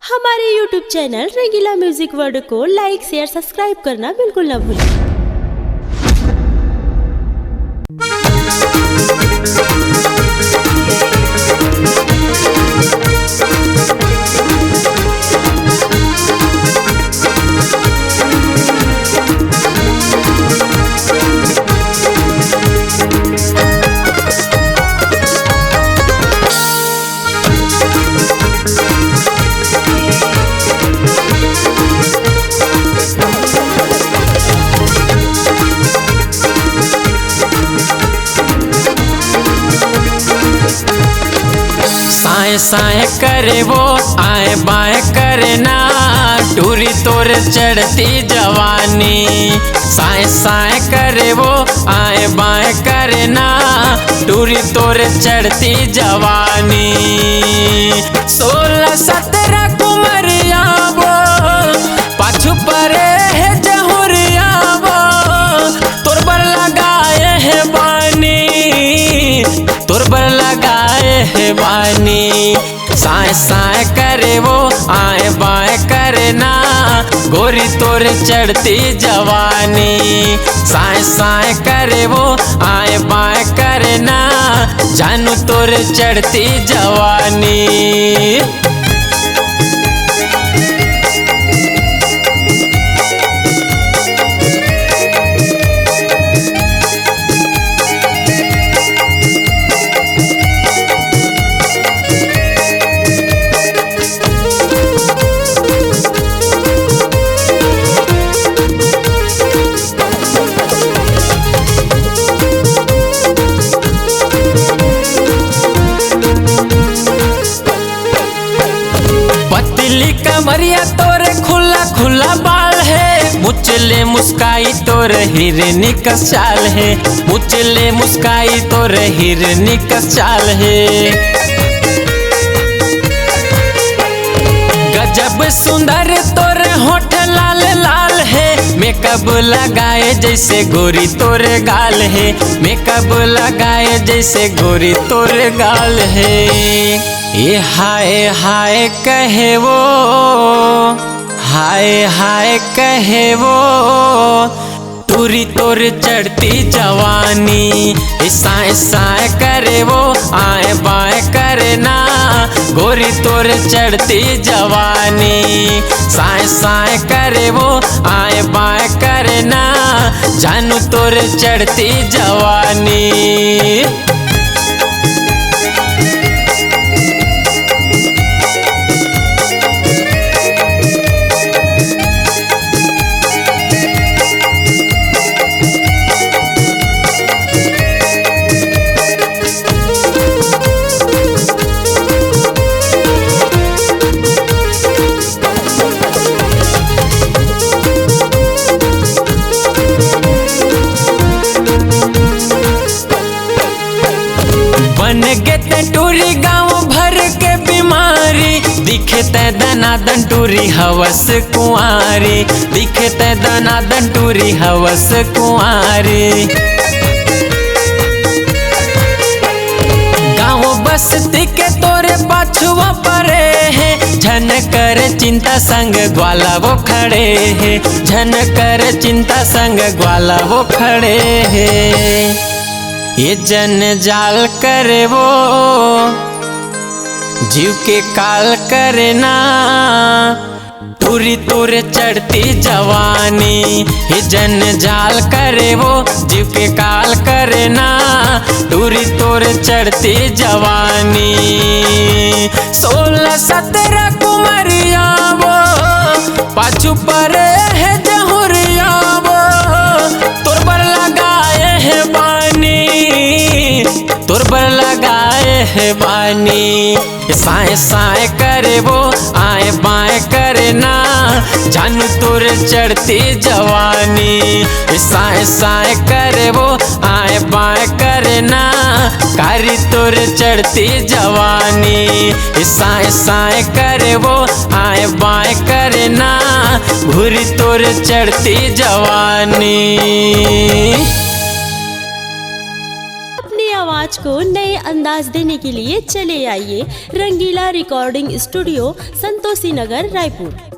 हमारे YouTube channel रंगीला music world को लाइक share subscribe करना बिल्कुल ना भूलें। साए साए करे वो आए बाएं करे ना, टूरी तोर चढ़ती जवानी। साए साए करे वो आए बाएं करे ना, टूरी तोर चढ़ती जवानी। 16-17 कुमरिया वो पाछू परे है जहुरिया वो, तोर बर लगाए है बानी, तोर बर लगाए है बानी। साए साए करे वो आए बाएं करे ना, गोरी तोर चढ़ती जवानी। साए साए करे वो आए बाएं करे ना, जानू तोर चढ़ती जवानी। कमरिया तोरे खुला खुला बाल है, मुचले मुस्काई तोरे हिरनी का चाल है, मुचले मुस्काई तोरे हिरनी का चाल है। गजब सुंदर तोरे होठ लाल लाल है, मेकअप लगाए जैसे गोरी तोरे गाल है, मेकअप लगाए जैसे गोरी तोरे गाल है। ये हाय हाय कहे वो, हाय हाय कहे वो, टूरी तोर चढ़ती जवानी। साए साए करे वो आए बाएं करे ना, गोरी तोर चढ़ती जवानी। साए साए करे वो आए बाएं करे ना, जानू तोर चढ़ती जवानी। बन गे टूरी गाँव भर के बीमारी, दिखते दनादन टूरी हवस कुंवारी, दिखते दनादन टूरी हवस कुंवारी। गाँव बस्ती के तोरे पाछुआ परे है, झन कर चिंता संग ग्वाला वो खड़े है, झन कर चिंता संग ग्वाला वो खड़े है। ये जन जाल करे वो जीव के काल करे ना, टूरी तोर चढ़ती जवानी। ये जन जाल करे वो जीव के काल करे ना, टूरी तोर चढ़ती जवानी। 16-17 कुमरिया वो पाछू परे है जहुरिया वो, तोर बर लगाए है बानी, तोर बर लगाए है बानी। साए साए करे वो आए बाएं करे ना, जानू तोर चढ़ती जवानी। साए साए करे वो आए बाएं करे ना, कारी तोर चढ़ती जवानी। साए साए करे वो आए बाएं करे ना, भूरी तोर चढ़ती जवानी। आवाज को नए अंदाज देने के लिए चले आइए रंगीला रिकॉर्डिंग स्टूडियो संतोष जोशी नगर रायपुर।